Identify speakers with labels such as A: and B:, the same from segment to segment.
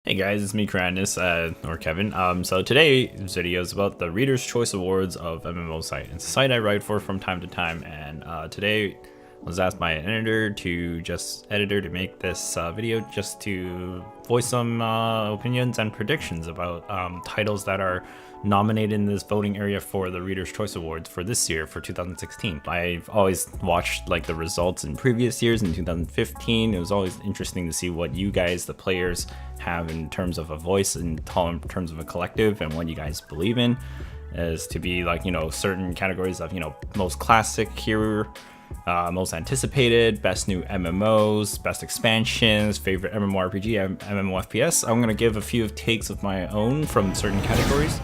A: Hey guys, it's me, Kranus, or Kevin. So today's video is about the Readers Choice Awards of MMOsite. It's a site I write for from time to time, and today I was asked by an editor to make this video just to voice some opinions and predictions about titles that are nominated in this voting area for the Readers Choice Awards for this year, for 2016. I've always watched like the results in previous years. In 2015, it was always interesting to see what you guys, the players, have in terms of a voice and in terms of a collective, and what you guys believe in is to be like, you know, certain categories of, you know, most classic here, most anticipated, best new MMOs, best expansions, favorite MMORPG, MMO FPS. I'm gonna give a few takes of my own from certain categories.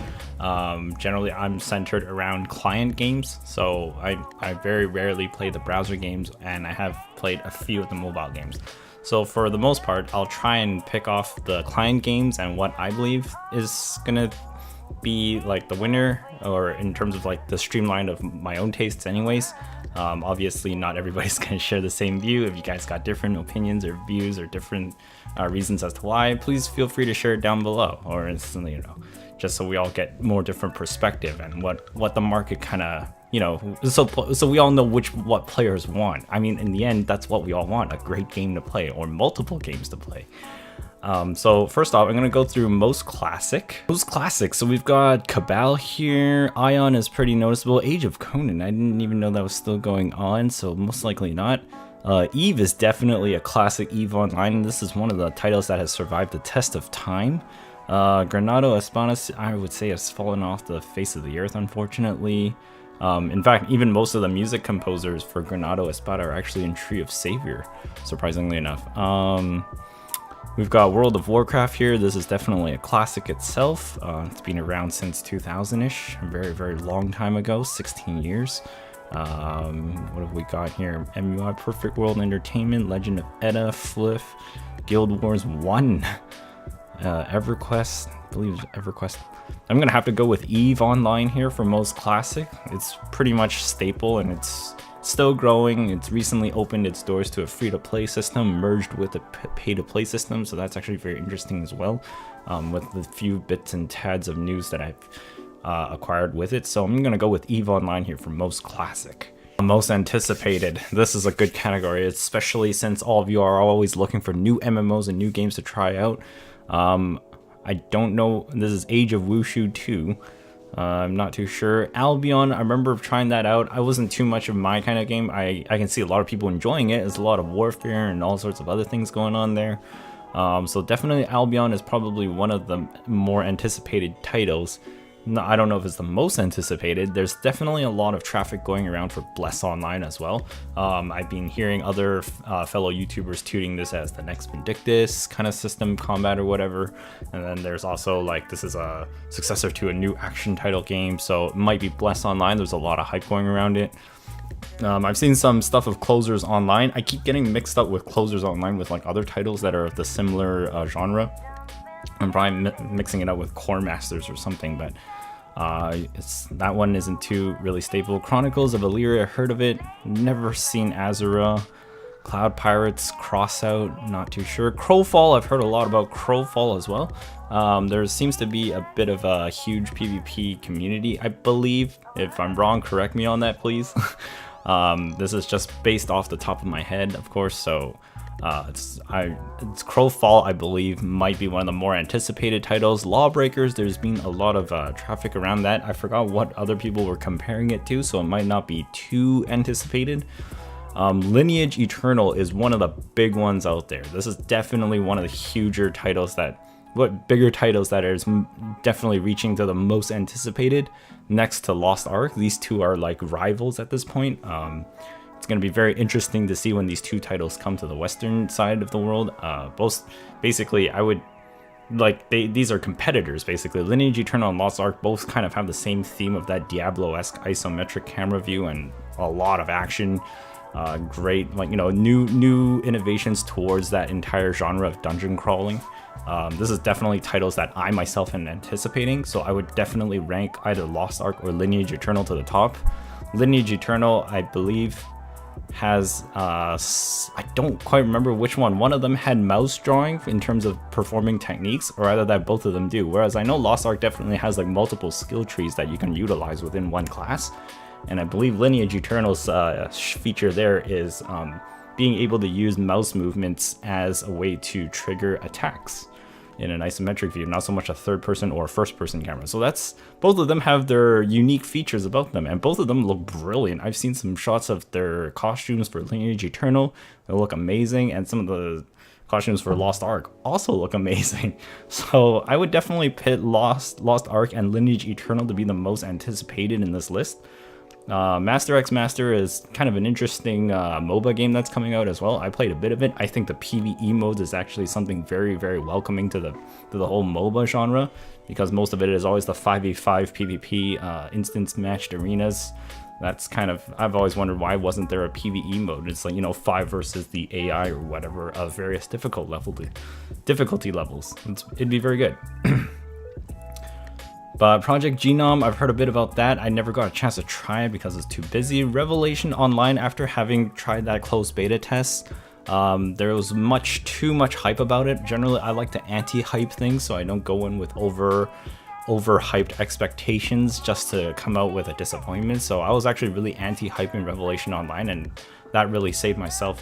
A: Generally I'm centered around client games, so I very rarely play the browser games, and I have played a few of the mobile games. So for the most part, I'll try and pick off the client games and what I believe is gonna be like the winner, or in terms of like the streamline of my own tastes anyways. Obviously not everybody's gonna share the same view. If you guys got different opinions or views or different reasons as to why, please feel free to share it down below, or instantly, you know, just so we all get more different perspective and what the market kind of, you know, so we all know what players want. I mean, in the end, that's what we all want: a great game to play, or multiple games to play. So first off, I'm gonna go through most classic. So we've got Cabal here. Ion is pretty noticeable. Age of Conan, I didn't even know that was still going on, so most likely not. Eve is definitely a classic. Eve Online. This is one of the titles that has survived the test of time. Granado Espadas, I would say, has fallen off the face of the earth, unfortunately. In fact, even most of the music composers for Granado Espada are actually in Tree of Savior, surprisingly enough. We've got World of Warcraft here. This is definitely a classic itself. It's been around since 2000-ish, a very, very long time ago, 16 years. What have we got here? MUI, Perfect World Entertainment, Legend of Edda, Fliff, Guild Wars 1. EverQuest, I believe it's EverQuest. I'm gonna have to go with Eve Online here for most classic. It's pretty much staple, and it's still growing. It's recently opened its doors to a free-to-play system merged with a pay-to-play system, so that's actually very interesting as well, with the few bits and tads of news that I've acquired with it. So I'm gonna go with Eve Online here for most classic. Most anticipated. This is a good category, especially since all of you are always looking for new MMOs and new games to try out. I don't know, this is Age of Wushu 2. I'm not too sure. Albion, I remember trying that out. I wasn't too much of my kind of game. I can see a lot of people enjoying it. There's a lot of warfare and all sorts of other things going on there. So definitely Albion is probably one of the more anticipated titles. No, I don't know if it's the most anticipated. There's definitely a lot of traffic going around for Bless Online as well. I've been hearing other fellow YouTubers tooting this as the next Vindictus kind of system combat or whatever. And then there's also like, this is a successor to a new action title game, so it might be Bless Online. There's a lot of hype going around it. I've seen some stuff of Closers Online. I keep getting mixed up with Closers Online with like other titles that are of the similar genre. I'm probably mixing it up with Core Masters or something, but that one isn't too really stable. Chronicles of Illyria, heard of it, never seen Azura. Cloud Pirates, Crossout, not too sure. Crowfall, I've heard a lot about Crowfall as well. There seems to be a bit of a huge PvP community, I believe. If I'm wrong, correct me on that, please. This is just based off the top of my head, of course, so it's Crowfall, I believe, might be one of the more anticipated titles. Lawbreakers, there's been a lot of traffic around that. I forgot what other people were comparing it to, so it might not be too anticipated. Lineage Eternal is one of the big ones out there. This is definitely one of the huger titles bigger titles that is definitely reaching to the most anticipated, next to Lost Ark. These two are like rivals at this point. It's going to be very interesting to see when these two titles come to the western side of the world. Both, basically, I would like, these are competitors basically. Lineage Eternal and Lost Ark both kind of have the same theme of that Diablo-esque isometric camera view and a lot of action. Great, like, you know, new innovations towards that entire genre of dungeon crawling. This is definitely titles that I myself am anticipating, so I would definitely rank either Lost Ark or Lineage Eternal to the top. Lineage Eternal, I believe, has I don't quite remember which one. One of them had mouse drawing in terms of performing techniques, or either that both of them do. Whereas I know Lost Ark definitely has like multiple skill trees that you can utilize within one class, and I believe Lineage Eternal's feature there is being able to use mouse movements as a way to trigger attacks in an isometric view, not so much a third person or first person camera. So that's, both of them have their unique features about them, and both of them look brilliant. I've seen some shots of their costumes for Lineage Eternal, they look amazing, and some of the costumes for Lost Ark also look amazing. So I would definitely pit Lost Ark and Lineage Eternal to be the most anticipated in this list. Master X Master is kind of an interesting MOBA game that's coming out as well. I played a bit of it. I think the PvE mode is actually something very, very welcoming to the whole MOBA genre, because most of it is always the 5v5 PvP instance matched arenas. That's kind of, I've always wondered why wasn't there a PvE mode. It's like, you know, 5 versus the AI or whatever of various difficulty levels. It'd be very good. But Project Genome, I've heard a bit about that. I never got a chance to try it because it's too busy. Revelation Online, after having tried that closed beta test, there was too much hype about it. Generally, I like to anti-hype things, so I don't go in with over-hyped expectations just to come out with a disappointment. So I was actually really anti-hyping Revelation Online, and that really saved myself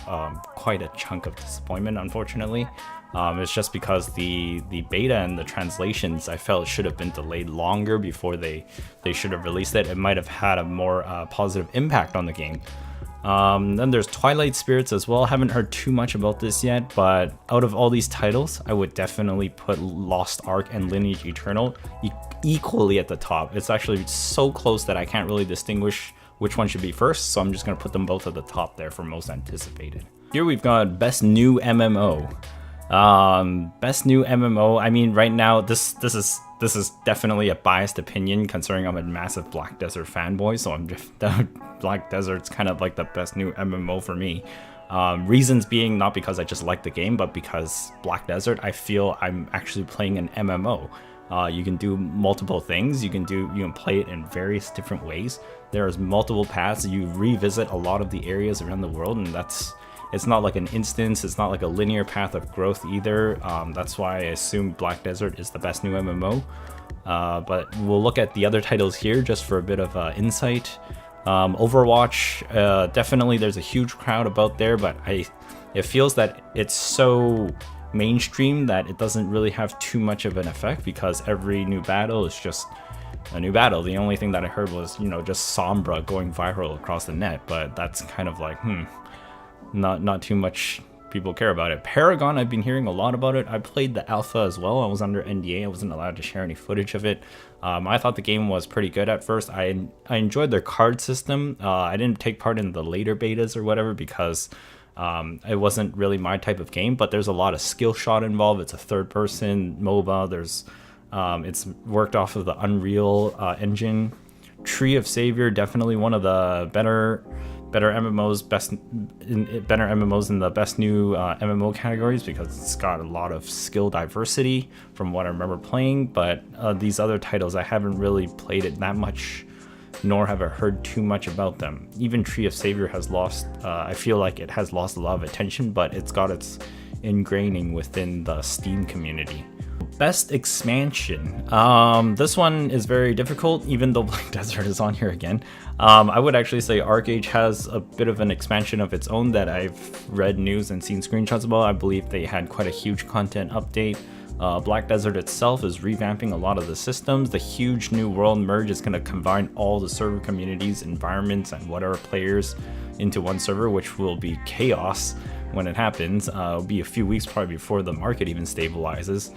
A: quite a chunk of disappointment, unfortunately. It's just because the beta and the translations, I felt should have been delayed longer before they should have released it. It might have had a more positive impact on the game. Then there's Twilight Spirits as well. Haven't heard too much about this yet, but out of all these titles, I would definitely put Lost Ark and Lineage Eternal equally at the top. It's actually so close that I can't really distinguish which one should be first, so I'm just going to put them both at the top there for most anticipated. Here we've got Best New MMO. Best new MMO. I mean, right now this is definitely a biased opinion, considering I'm a massive Black Desert fanboy. So I'm just Black Desert's kind of like the best new MMO for me. Reasons being not because I just like the game, but because Black Desert, I feel I'm actually playing an MMO. You can do multiple things. You can play it in various different ways. There's multiple paths. You revisit a lot of the areas around the world, and it's not like an instance, it's not like a linear path of growth either. That's why I assume Black Desert is the best new MMO. But we'll look at the other titles here just for a bit of insight. Overwatch, definitely there's a huge crowd about there, but it feels that it's so mainstream that it doesn't really have too much of an effect, because every new battle is just a new battle. The only thing that I heard was, you know, just Sombra going viral across the net, but that's kind of like, not too much people care about it. Paragon, I've been hearing a lot about it. I played the alpha as well. I was under NDA. I wasn't allowed to share any footage of it. I thought the game was pretty good at first. I enjoyed their card system. I didn't take part in the later betas or whatever because it wasn't really my type of game, but there's a lot of skill shot involved. It's a third-person MOBA. It's worked off of the Unreal Engine. Tree of Savior, definitely one of the better MMOs, better MMOs in the best new MMO categories, because it's got a lot of skill diversity from what I remember playing. But these other titles, I haven't really played it that much, nor have I heard too much about them. Even Tree of Savior has lost, I feel like it has lost a lot of attention, but it's got its ingraining within the Steam community. Best expansion. This one is very difficult, even though Black Desert is on here again. I would actually say ArcAge has a bit of an expansion of its own that I've read news and seen screenshots about. I believe they had quite a huge content update. Black Desert itself is revamping a lot of the systems. The huge new world merge is going to combine all the server communities, environments, and whatever players into one server, which will be chaos when it happens. It'll be a few weeks probably before the market even stabilizes.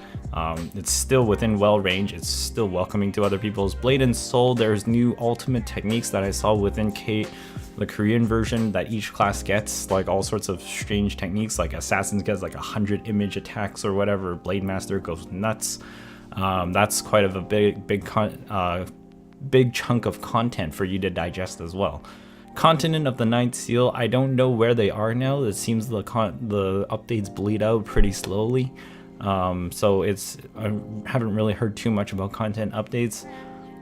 A: It's still within well range. It's still welcoming to other people's. Blade and Soul, there's new ultimate techniques that I saw within the Korean version that each class gets, like all sorts of strange techniques, like Assassins gets like 100 image attacks or whatever. Blade Master goes nuts. That's quite of a big chunk of content for you to digest as well. Continent of the Ninth Seal, I don't know where they are now. It seems the updates bleed out pretty slowly. So I haven't really heard too much about content updates.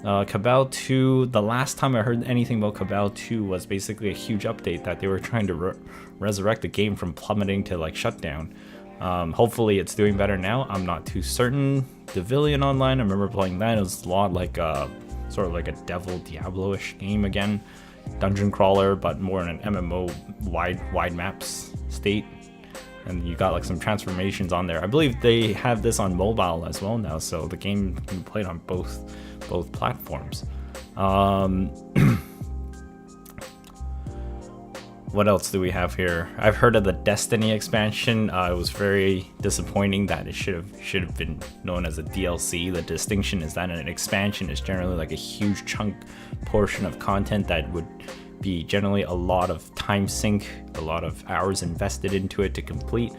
A: Cabal 2, the last time I heard anything about Cabal 2 was basically a huge update that they were trying to resurrect the game from plummeting to like shutdown. Hopefully it's doing better now. I'm not too certain. Devilian Online, I remember playing that. It was a lot like sort of like a Devil Diablo-ish game again. Dungeon crawler, but more in an MMO wide maps state. And you got like some transformations on there. I believe they have this on mobile as well now, so the game can be played on both platforms. What else do we have here? I've heard of the Destiny expansion. It was very disappointing that it should have been known as a DLC. The distinction is that an expansion is generally like a huge chunk portion of content that would be generally a lot of time sink, a lot of hours invested into it to complete.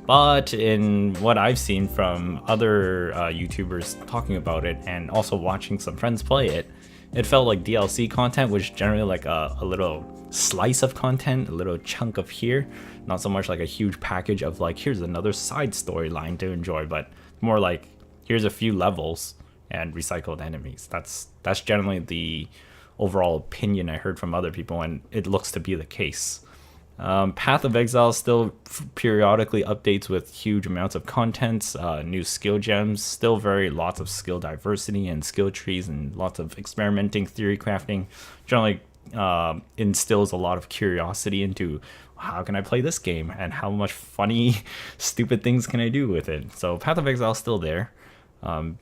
A: But in what I've seen from other YouTubers talking about it and also watching some friends play it, it felt like DLC content was generally like a little slice of content, a little chunk of here, not so much like a huge package of like, here's another side storyline to enjoy, but more like, here's a few levels and recycled enemies. That's generally the overall opinion I heard from other people, and it looks to be the case. Path of Exile still periodically updates with huge amounts of content, new skill gems, still lots of skill diversity and skill trees and lots of experimenting, theory crafting. Generally instills a lot of curiosity into how can I play this game and how much funny, stupid things can I do with it. So Path of Exile is still there.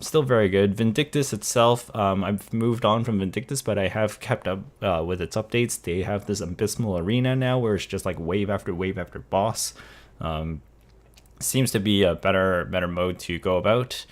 A: Still very good. Vindictus itself, I've moved on from Vindictus, but I have kept up with its updates. They have this abysmal arena now where it's just like wave after boss. Seems to be a better mode to go about.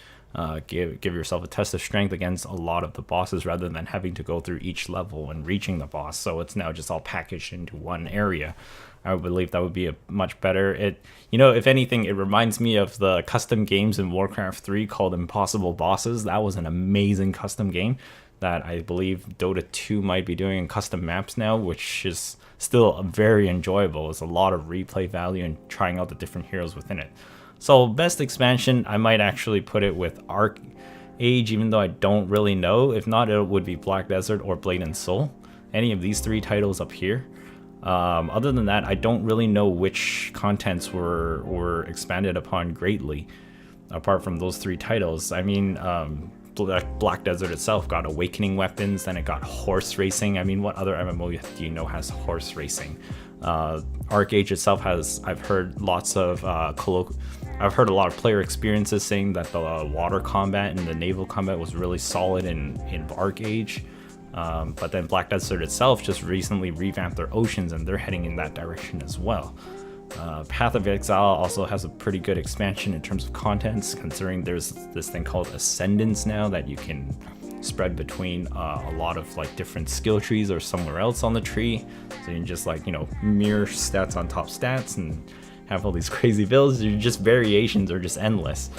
A: Give yourself a test of strength against a lot of the bosses rather than having to go through each level and reaching the boss. So it's now just all packaged into one area. I would believe that would be a much better. If anything, it reminds me of the custom games in Warcraft 3 called Impossible Bosses. That was an amazing custom game that I believe Dota 2 might be doing in custom maps now, which is still very enjoyable. There's a lot of replay value in trying out the different heroes within it. So best expansion, I might actually put it with Arc Age, even though I don't really know. If not, it would be Black Desert or Blade and Soul. Any of these three titles up here. Other than that, I don't really know which contents were expanded upon greatly, apart from those three titles. I mean, Black Desert itself got awakening weapons, then it got horse racing. I mean, what other MMO do you know has horse racing? Arc Age itself has, I've heard a lot of player experiences saying that the water combat and the naval combat was really solid in Arc Age. But then Black Desert itself just recently revamped their oceans and they're heading in that direction as well. Path of Exile also has a pretty good expansion in terms of contents, considering there's this thing called Ascendance now that you can spread between a lot of like different skill trees or somewhere else on the tree. So you can just like, mirror stats on top stats and have all these crazy builds. Just variations are just endless.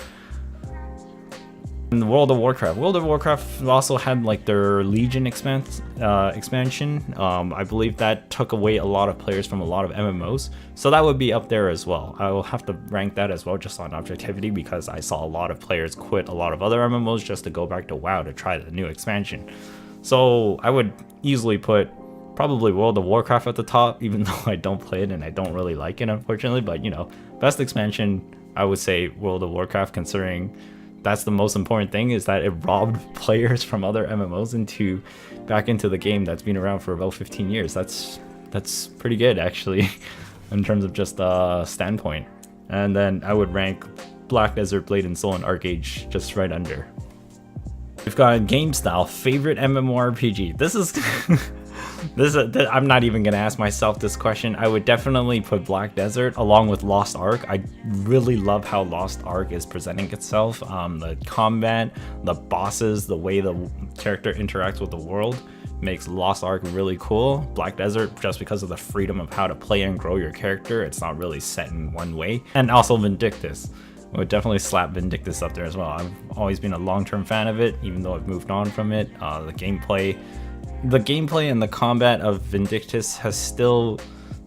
A: In World of Warcraft also had like their Legion expansion. I believe that took away a lot of players from a lot of MMOs, so that would be up there as well. I will have to rank that as well just on objectivity, because I saw a lot of players quit a lot of other MMOs just to go back to WoW to try the new expansion. So I would easily put probably World of Warcraft at the top, even though I don't play it and I don't really like it, unfortunately. But best expansion, I would say World of Warcraft, considering that's the most important thing, is that it robbed players from other MMOs back into the game that's been around for about 15 years. That's pretty good, actually, in terms of just standpoint. And then I would rank Black Desert, Blade and Soul, and Arc Age just right under. We've got game style, favorite MMORPG. This is I'm not even gonna ask myself this question. I would definitely put Black Desert along with Lost Ark. I really love how Lost Ark is presenting itself. The combat, the bosses, the way the character interacts with the world makes Lost Ark really cool. Black Desert, just because of the freedom of how to play and grow your character, it's not really set in one way. And also Vindictus. I would definitely slap Vindictus up there as well. I've always been a long-term fan of it, even though I've moved on from it. The gameplay and the combat of Vindictus has still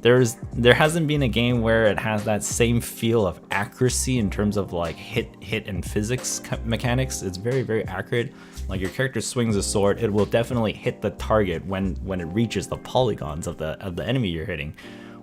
A: there hasn't been a game where it has that same feel of accuracy in terms of like hit and physics mechanics. It's very accurate. Like your character swings a sword, it will definitely hit the target when it reaches the polygons of the enemy you're hitting.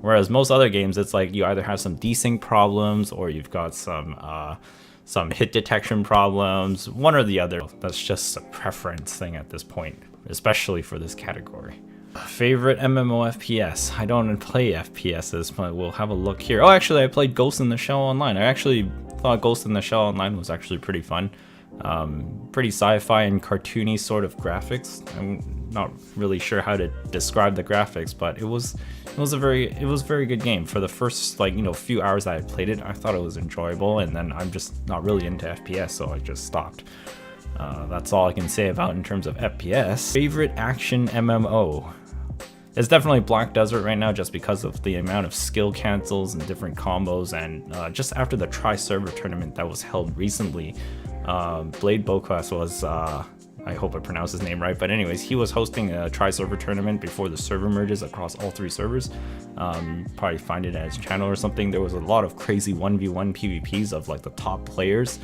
A: Whereas most other games, it's like you either have some desync problems or you've got some hit detection problems, one or the other. That's just a preference thing at this point, especially for this category. Favorite MMO FPS? I don't play FPSs, but we'll have a look here. Oh, actually, I played Ghost in the Shell Online. I actually thought Ghost in the Shell Online was actually pretty fun. Pretty sci-fi and cartoony sort of graphics. I'm not really sure how to describe the graphics, but it was a very good game. For the first few hours that I played it, I thought it was enjoyable, and then I'm just not really into FPS, so I just stopped. That's all I can say about in terms of FPS. Favorite action MMO? It's definitely Black Desert right now, just because of the amount of skill cancels and different combos, and just after the tri-server tournament that was held recently, Blade Bocas was, I hope I pronounced his name right, but anyways, he was hosting a tri-server tournament before the server merges across all 3 servers. Probably find it at his channel or something. There was a lot of crazy 1v1 PvPs of like the top players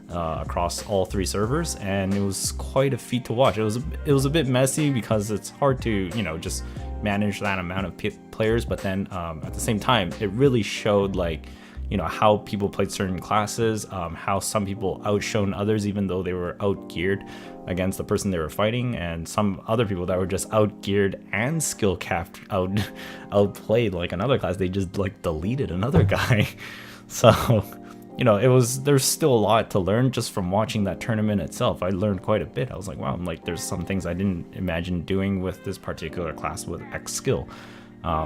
A: across all 3 servers, and it was quite a feat to watch. It was a bit messy because it's hard to just manage that amount of players, but then at the same time, it really showed like how people played certain classes, how some people outshone others even though they were outgeared against the person they were fighting, and some other people that were just outgeared and skill capped outplayed like another class. They just like deleted another guy. So there's still a lot to learn just from watching that tournament itself. I learned quite a bit. I was like, wow, there's some things I didn't imagine doing with this particular class with X skill.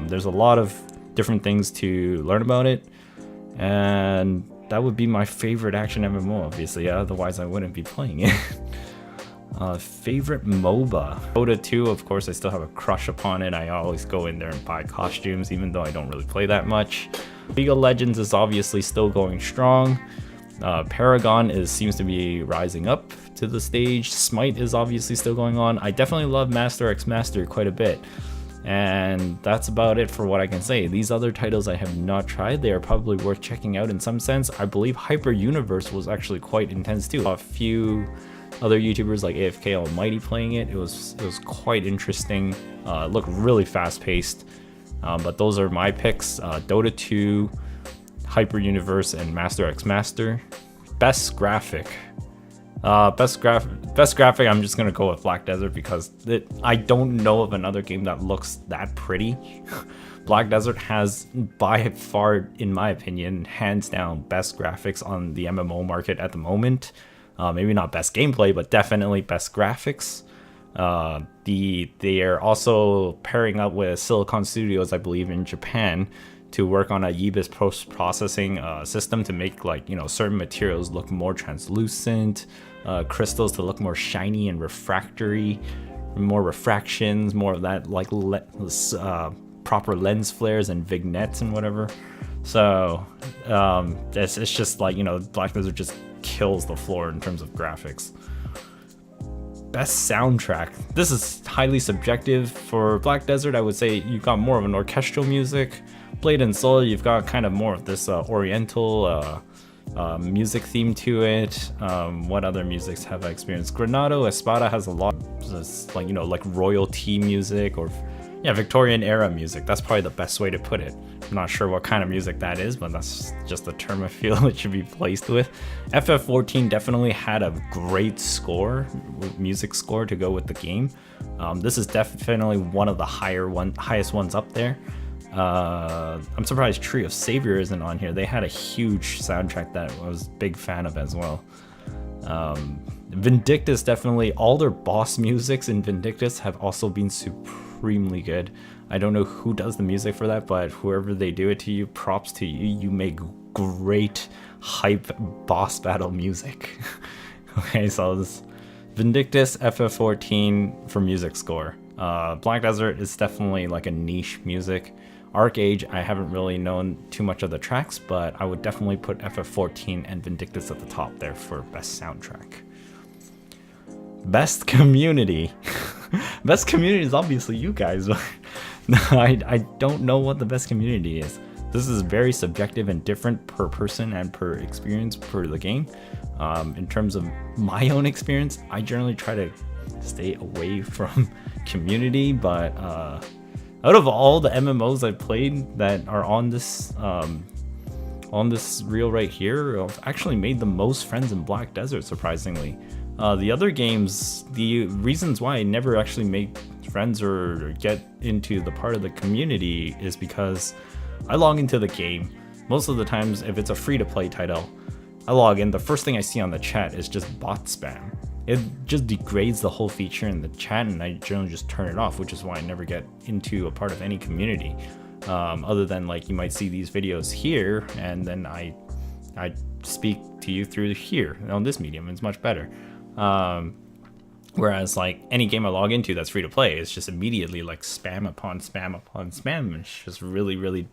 A: There's a lot of different things to learn about it, and that would be my favorite action MMO, obviously. Otherwise I wouldn't be playing it. Favorite MOBA? Dota 2, of course, I still have a crush upon it. I always go in there and buy costumes, even though I don't really play that much. League of Legends is obviously still going strong. Paragon seems to be rising up to the stage. Smite is obviously still going on. I definitely love Master x Master quite a bit. And that's about it for what I can say. These other titles I have not tried. They are probably worth checking out in some sense. I believe Hyper Universe was actually quite intense too. A few other YouTubers like AFK Almighty playing it. It was quite interesting. It looked really fast paced. But those are my picks. Dota 2, Hyper Universe, and Master x Master. Best graphic. Best graphic, I'm just gonna go with Black Desert because I don't know of another game that looks that pretty. Black Desert has, by far, in my opinion, hands down best graphics on the MMO market at the moment. Maybe not best gameplay, but definitely best graphics. They are also pairing up with Silicon Studios, I believe, in Japan, to work on a GYVUS post-processing system to make certain materials look more translucent, crystals to look more shiny and refractory, more refractions, more of that proper lens flares and vignettes and whatever. So it's just Black Desert just kills the floor in terms of graphics. Best soundtrack. This is highly subjective. For Black Desert, I would say you've got more of an orchestral music. Blade and Soul, you've got kind of more of this oriental music theme to it. What other musics have I experienced? Granado Espada has a lot of like royalty music, or Victorian era music. That's probably the best way to put it. I'm not sure what kind of music that is, but that's just the term I feel it should be placed with. FF14 definitely had a great score, music score to go with the game. This is definitely one of the highest ones up there. I'm surprised Tree of Savior isn't on here. They had a huge soundtrack that I was a big fan of as well. Vindictus, definitely, all their boss musics in Vindictus have also been supremely good. I don't know who does the music for that, but whoever they do it to you, props to you. You make great hype boss battle music. Okay, so this Vindictus, FF14 for music score. Black Desert is definitely like a niche music. Arcade, I haven't really known too much of the tracks, but I would definitely put FF14 and Vindictus at the top there for best soundtrack. Best community. Best community is obviously you guys. I don't know what the best community is. This is very subjective and different per person and per experience per the game. In terms of my own experience, I generally try to stay away from community, but out of all the MMOs I've played that are on this reel right here, I've actually made the most friends in Black Desert, surprisingly. The other games, the reasons why I never actually make friends or get into the part of the community is because I log into the game. Most of the times, if it's a free-to-play title, I log in, the first thing I see on the chat is just bot spam. It just degrades the whole feature in the chat, and I generally just turn it off, which is why I never get into a part of any community. Other than, like, you might see these videos here, and then I speak to you through here on this medium. It's much better. Whereas, like, any game I log into that's free to play, it's just immediately like spam upon spam upon spam. It's just really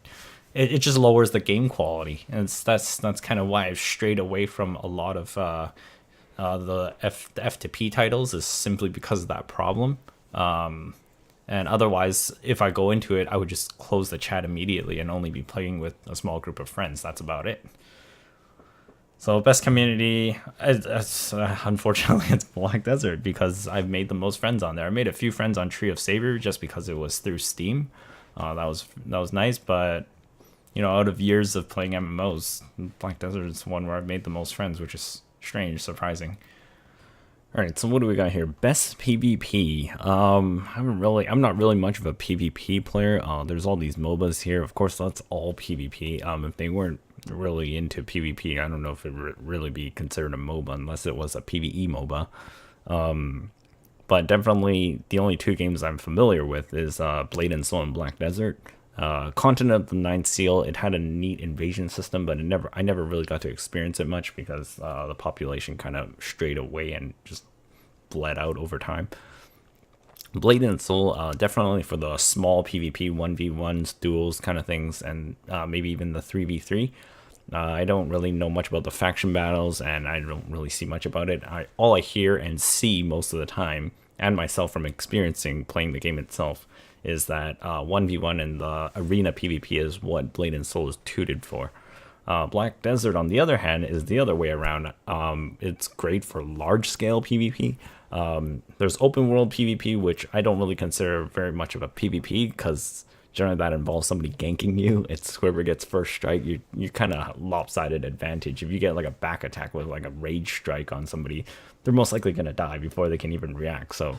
A: it just lowers the game quality, and that's kind of why I've strayed away from a lot of the F2P titles, is simply because of that problem. And otherwise, if I go into it, I would just close the chat immediately and only be playing with a small group of friends. That's about it. So best community, unfortunately, it's Black Desert, because I've made the most friends on there. I made a few friends on Tree of Savior just because it was through Steam. That was nice, but you know, out of years of playing MMOs, Black Desert is one where I've made the most friends, which is strange, surprising. All right, so what do we got here? Best PvP. I'm not really much of a PvP player. There's all these MOBAs here. Of course, that's all PvP. If they weren't really into PvP, I don't know if it would really be considered a MOBA unless it was a PvE MOBA. But definitely the only two games I'm familiar with is Blade and Soul and Black Desert. Continent of the Ninth Seal, it had a neat invasion system, but I never really got to experience it much because the population kind of strayed away and just bled out over time. Blade and Soul, definitely for the small PvP 1v1s, duels kind of things, and maybe even the 3v3. I don't really know much about the faction battles, and I don't really see much about it. All I hear and see most of the time, and myself from experiencing playing the game itself, is that 1v1 and the arena PvP is what Blade and Soul is tutored for. Black Desert, on the other hand, is the other way around. It's great for large-scale PvP. There's open world PvP, which I don't really consider very much of a PvP, because generally that involves somebody ganking you. It's whoever gets first strike, you kind of lopsided advantage. If you get like a back attack with like a rage strike on somebody, they're most likely going to die before they can even react. So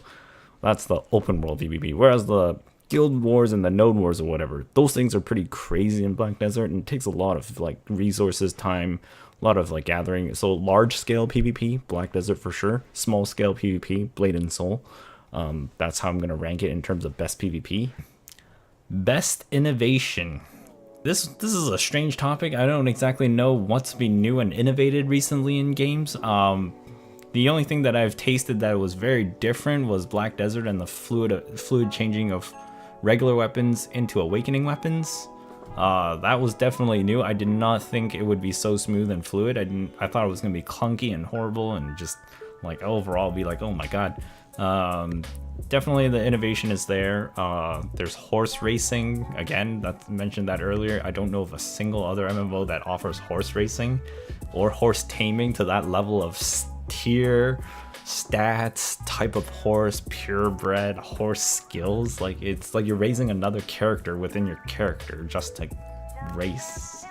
A: that's the open world PvP. Whereas the guild wars and the node wars or whatever, those things are pretty crazy in Black Desert, and it takes a lot of like resources, time, a lot of like gathering. So large scale PvP, Black Desert for sure. Small scale PvP, Blade and Soul. That's how I'm gonna rank it in terms of best PvP. Best innovation. This is a strange topic. I don't exactly know what's been new and innovated recently in games. The only thing that I've tasted that was very different was Black Desert and the fluid changing of regular weapons into awakening weapons. That was definitely new. I did not think it would be so smooth and fluid. I thought it was gonna be clunky and horrible and just like overall be like, oh my god. Definitely the innovation is there. There's horse racing. Again, mentioned that earlier. I don't know of a single other MMO that offers horse racing or horse taming to that level of tier, stats, type of horse, purebred, horse skills. Like, it's like you're raising another character within your character just to race.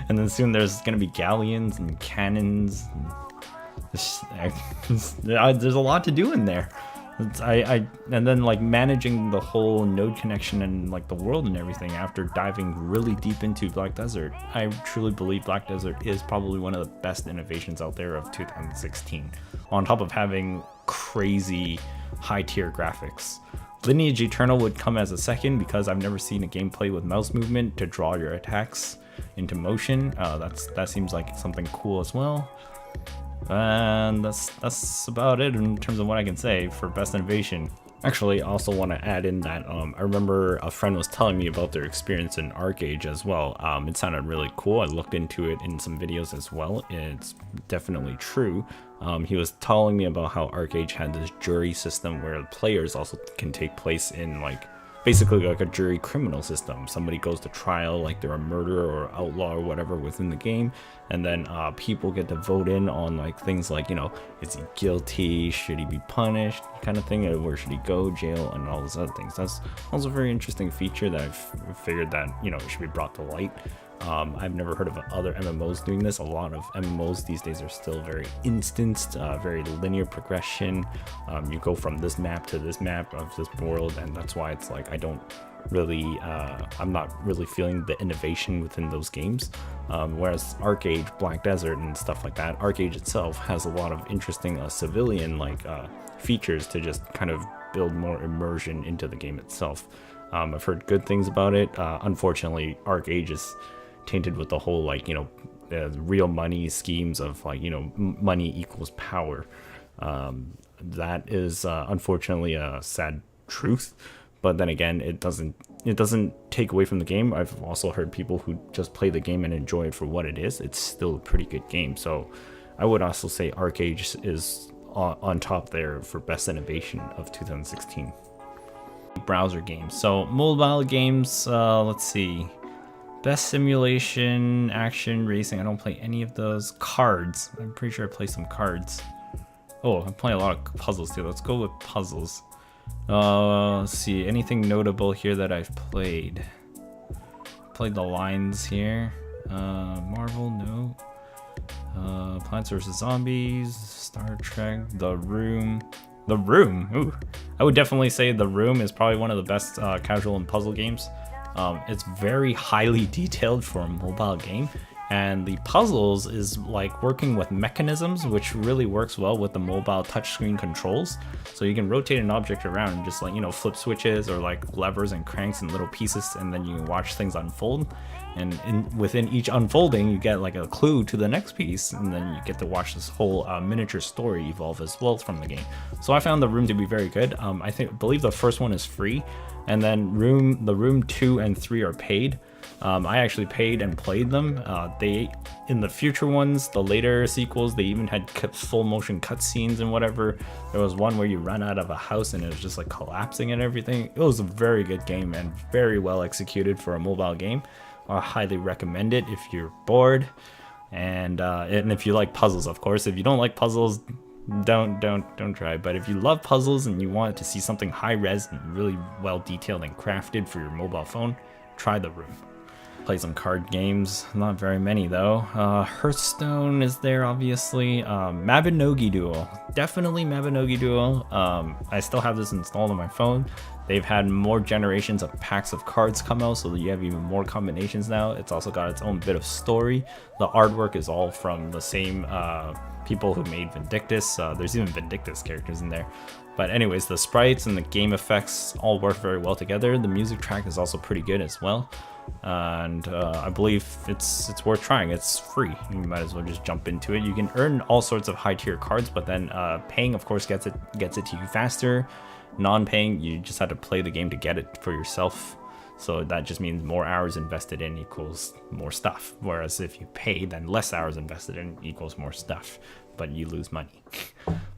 A: And then soon there's gonna be galleons and cannons. There's a lot to do in there. And then like managing the whole node connection and like the world and everything after diving really deep into Black Desert. I truly believe Black Desert is probably one of the best innovations out there of 2016, on top of having crazy high tier graphics. Lineage Eternal would come as a second because I've never seen a gameplay with mouse movement to draw your attacks into motion. That seems like something cool as well. And that's about it in terms of what I can say for best innovation. Actually, I also want to add in that I remember a friend was telling me about their experience in ArcAge as well. It sounded really cool. I looked into it in some videos as well. It's definitely true. He was telling me about how ArcAge had this jury system where players also can take place in like basically like a jury criminal system. Somebody goes to trial, like they're a murderer or outlaw or whatever within the game, and then people get to vote in on like things like, you know, is he guilty, should he be punished, kind of thing, or where should he go, jail, and all those other things. That's also a very interesting feature that I've figured that, you know, it should be brought to light. I've never heard of other MMOs doing this. A lot of MMOs these days are still very instanced, very linear progression. You go from this map to this map of this world, and that's why it's like I don't really, I'm not really feeling the innovation within those games. Whereas Arc-Age, Black Desert, and stuff like that, Arc-Age itself has a lot of interesting civilian-like features to just kind of build more immersion into the game itself. I've heard good things about it. Unfortunately, Arc-Age is tainted with the whole, like, you know, real money schemes of, like, you know, money equals power. That is unfortunately a sad truth, but then again, it doesn't take away from the game. I've also heard people who just play the game and enjoy it for what it is. It's still a pretty good game, so I would also say Arc-Age is on top there for best innovation of 2016. Browser games. So mobile games, let's see. Best simulation, action, racing. I don't play any of those. Cards. I'm pretty sure I play some cards. Oh, I'm playing a lot of puzzles too. Let's go with puzzles. Let's see. Anything notable here that I've played? Played the lines here. Marvel, no. Plants vs. Zombies, Star Trek, The Room. The Room, ooh. I would definitely say The Room is probably one of the best casual and puzzle games. It's very highly detailed for a mobile game, and the puzzles is like working with mechanisms, which really works well with the mobile touchscreen controls. So you can rotate an object around and just, like, you know, flip switches or like levers and cranks and little pieces, and then you can watch things unfold. And within each unfolding, you get like a clue to the next piece, and then you get to watch this whole miniature story evolve as well from the game. So I found The Room to be very good. I believe the first one is free, and then The Room 2 and 3 are paid. I actually paid and played them. In the future ones, the later sequels, they even had full motion cutscenes and whatever. There was one where you run out of a house and it was just like collapsing and everything. It was a very good game and very well executed for a mobile game. I highly recommend it if you're bored, and if you like puzzles, of course. If you don't like puzzles, don't try. But if you love puzzles and you want to see something high res and really well detailed and crafted for your mobile phone, try The Room. Play some card games, not very many though. Hearthstone is there, obviously. Mabinogi Duel, definitely Mabinogi Duel. I still have this installed on my phone. They've had more generations of packs of cards come out, so that you have even more combinations now. It's also got its own bit of story. The artwork is all from the same people who made Vindictus. There's even Vindictus characters in there. But anyways, the sprites and the game effects all work very well together. The music track is also pretty good as well. And I believe it's worth trying. It's free. You might as well just jump into it. You can earn all sorts of high tier cards, but then paying, of course, gets it to you faster. Non-paying, you just have to play the game to get it for yourself. So that just means more hours invested in equals more stuff. Whereas if you pay, then less hours invested in equals more stuff, but you lose money.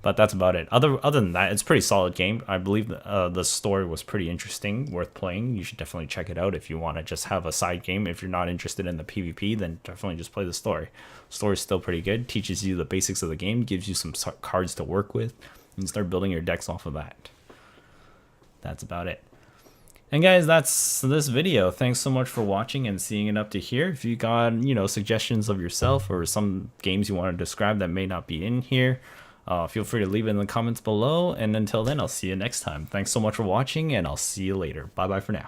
A: But that's about it. Other than that, it's a pretty solid game. I believe the story was pretty interesting, worth playing. You should definitely check it out if you want to just have a side game. If you're not interested in the PvP, then definitely just play the story. Story's still pretty good. Teaches you the basics of the game, gives you some cards to work with, and start building your decks off of that. That's about it. And guys, that's this video. Thanks so much for watching and seeing it up to here. If you got, suggestions of yourself or some games you want to describe that may not be in here, feel free to leave it in the comments below. And until then, I'll see you next time. Thanks so much for watching, and I'll see you later. Bye bye for now.